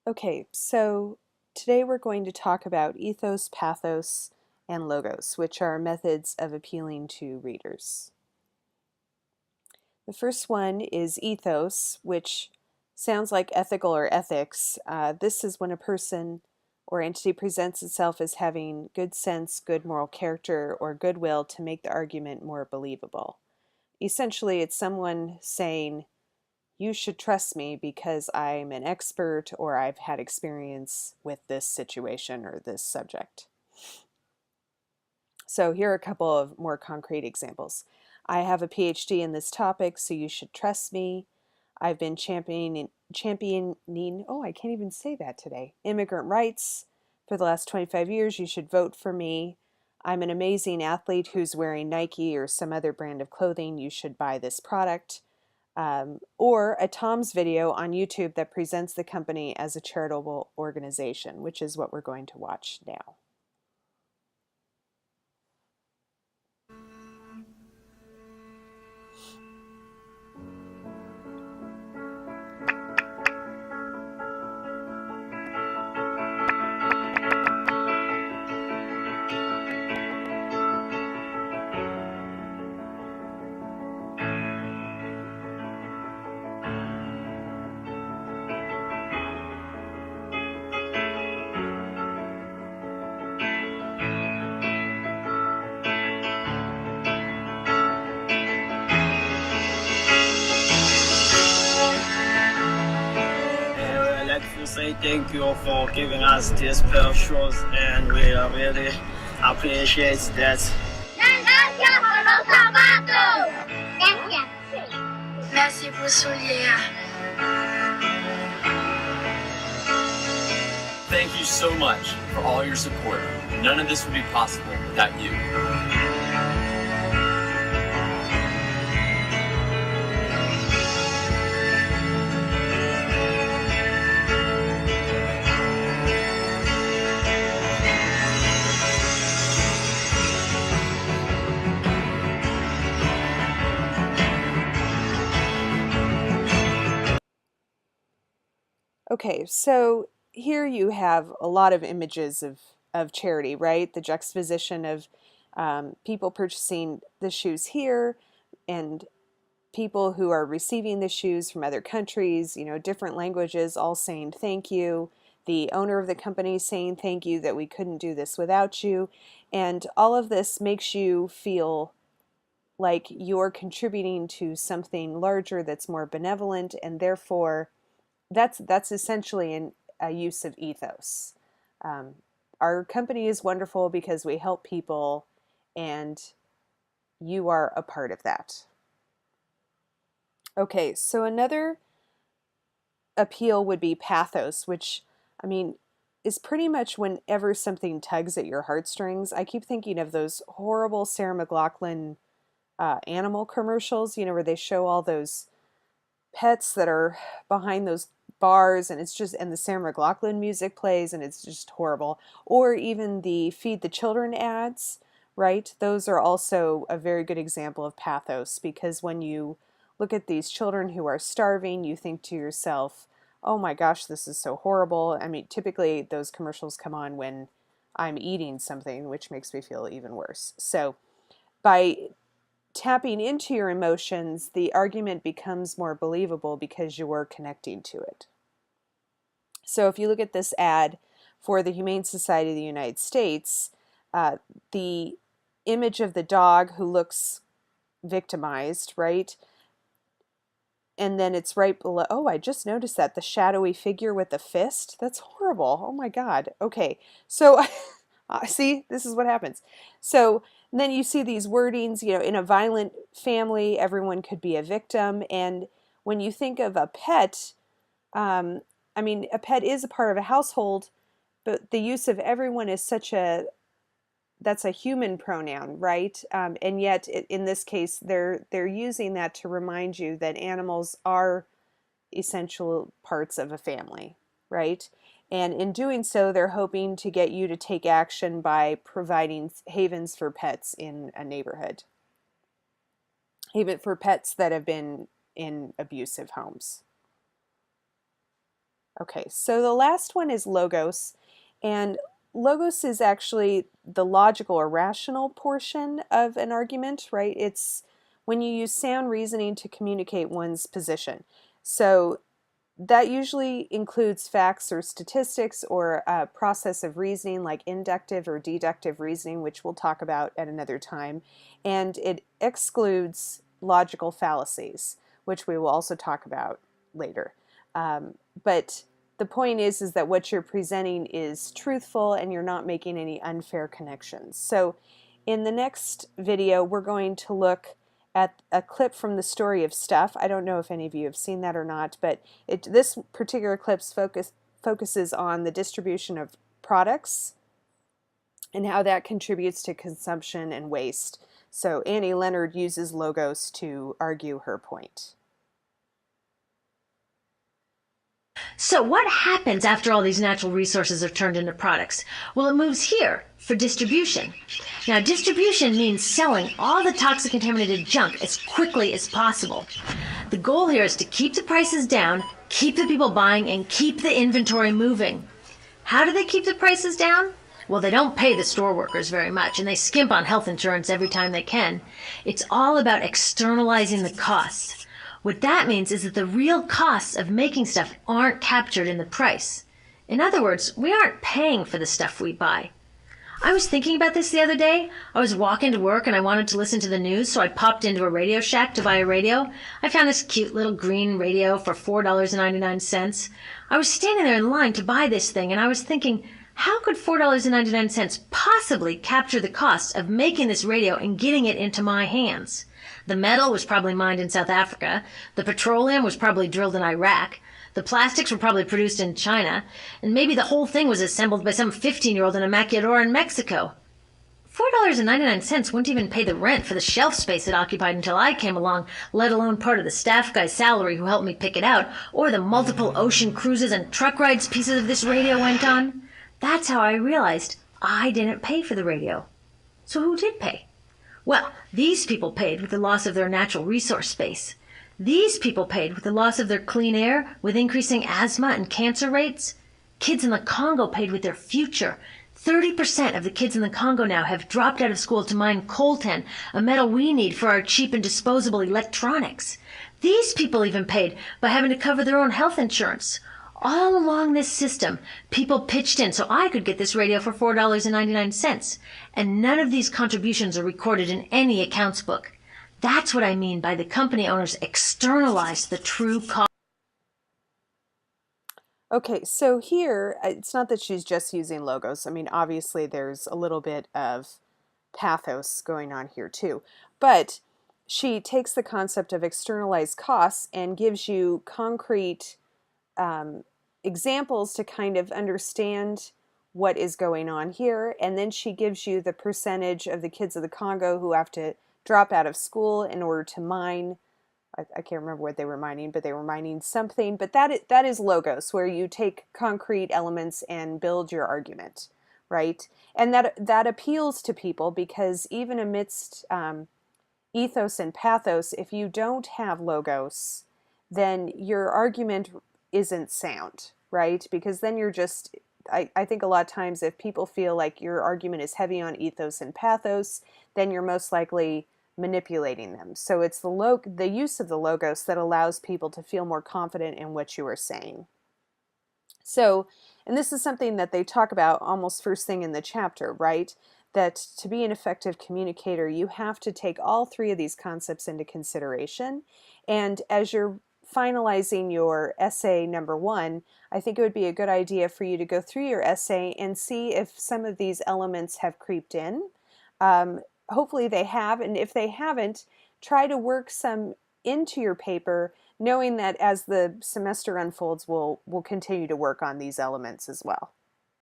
Okay, so today we're going to talk about ethos, pathos, and logos, which are methods of appealing to readers. The first one is ethos, which sounds like ethical or ethics. This is when a person or entity presents itself as having good sense, good moral character, or goodwill to make the argument more believable. Essentially, it's someone saying, you should trust me because I'm an expert or I've had experience with this situation or this subject. So here are a couple of more concrete examples. I have a PhD in this topic, so you should trust me. I've been championing, I can't even say that today, immigrant rights for the last 25 years. You should vote for me. I'm an amazing athlete who's wearing Nike or some other brand of clothing. You should buy this product. Or a Tom's video on YouTube that presents the company as a charitable organization, which is what we're going to watch now. I'd like to say thank you for giving us these pair of shoes, and we really appreciate that. Merci pour souliers. Thank you so much for all your support. None of this would be possible without you. Okay, so here you have a lot of images of charity, right? The juxtaposition of people purchasing the shoes here and people who are receiving the shoes from other countries, different languages, all saying thank you. The owner of the company saying thank you, that we couldn't do this without you. And all of this makes you feel like you're contributing to something larger that's more benevolent, and therefore that's essentially a use of ethos. Um, our company is wonderful because we help people, and you are a part of that. Okay, so another appeal would be pathos, which, I mean, is pretty much whenever something tugs at your heartstrings. I keep thinking of those horrible Sarah McLachlan animal commercials, where they show all those pets that are behind those bars, and the Sarah McLachlan music plays, and it's just horrible. Or even the Feed the Children ads, right? Those are also a very good example of pathos, because when you look at these children who are starving, you think to yourself, oh my gosh, this is so horrible. I mean, typically those commercials come on when I'm eating something, which makes me feel even worse. So by tapping into your emotions, the argument becomes more believable because you're connecting to it. So if you look at this ad for the Humane Society of the United States, the image of the dog who looks victimized, right? And then it's right below, oh, I just noticed that, the shadowy figure with the fist. That's horrible. Oh my God. Okay, so see, this is what happens. So then you see these wordings, in a violent family, everyone could be a victim. And when you think of a pet, I mean, a pet is a part of a household, but the use of everyone is that's a human pronoun, right? And yet, in this case, they're using that to remind you that animals are essential parts of a family, right? And in doing so, they're hoping to get you to take action by providing havens for pets in a neighborhood, haven for pets that have been in abusive homes. Okay, so the last one is logos, and logos is actually the logical or rational portion of an argument, right? It's when you use sound reasoning to communicate one's position. So that usually includes facts or statistics or a process of reasoning like inductive or deductive reasoning, which we'll talk about at another time. And it excludes logical fallacies, which we will also talk about later. But the point is that what you're presenting is truthful and you're not making any unfair connections. So in the next video, we're going to look at a clip from the story of Stuff. I don't know if any of you have seen that or not, but this particular clip focuses on the distribution of products and how that contributes to consumption and waste. So Annie Leonard uses logos to argue her point. So what happens after all these natural resources are turned into products? Well, it moves here for distribution. Now, distribution means selling all the toxic contaminated junk as quickly as possible. The goal here is to keep the prices down, keep the people buying, and keep the inventory moving. How do they keep the prices down? Well, they don't pay the store workers very much, and they skimp on health insurance every time they can. It's all about externalizing the costs. What that means is that the real costs of making stuff aren't captured in the price. In other words, we aren't paying for the stuff we buy. I was thinking about this the other day. I was walking to work and I wanted to listen to the news, so I popped into a Radio Shack to buy a radio. I found this cute little green radio for $4.99. I was standing there in line to buy this thing and I was thinking, how could $4.99 possibly capture the cost of making this radio and getting it into my hands? The metal was probably mined in South Africa. The petroleum was probably drilled in Iraq. The plastics were probably produced in China. And maybe the whole thing was assembled by some 15-year-old in a maquiladora in Mexico. $4.99 wouldn't even pay the rent for the shelf space it occupied until I came along, let alone part of the staff guy's salary who helped me pick it out, or the multiple ocean cruises and truck rides pieces of this radio went on. That's how I realized I didn't pay for the radio. So who did pay? Well, these people paid with the loss of their natural resource space. These people paid with the loss of their clean air, with increasing asthma and cancer rates. Kids in the Congo paid with their future. 30% of the kids in the Congo now have dropped out of school to mine coltan, a metal we need for our cheap and disposable electronics. These people even paid by having to cover their own health insurance. All along this system, people pitched in so I could get this radio for $4.99, and none of these contributions are recorded in any accounts book. That's what I mean by the company owners externalize the true cost. Okay, so here, it's not that she's just using logos. I mean, obviously there's a little bit of pathos going on here too, but she takes the concept of externalized costs and gives you concrete examples to kind of understand what is going on here, and then she gives you the percentage of the kids of the Congo who have to drop out of school in order to mine. I can't remember what they were mining, but they were mining something. But that is logos, where you take concrete elements and build your argument, right? And that appeals to people because even amidst ethos and pathos, if you don't have logos, then your argument isn't sound, right? Because then you're just, I think a lot of times if people feel like your argument is heavy on ethos and pathos, then you're most likely manipulating them. So it's the use of the logos that allows people to feel more confident in what you are saying. So, and this is something that they talk about almost first thing in the chapter, right? That to be an effective communicator, you have to take all three of these concepts into consideration. And as you're finalizing your essay number 1, I think it would be a good idea for you to go through your essay and see if some of these elements have creeped in. Hopefully they have, and if they haven't, try to work some into your paper, knowing that as the semester unfolds, we'll continue to work on these elements as well.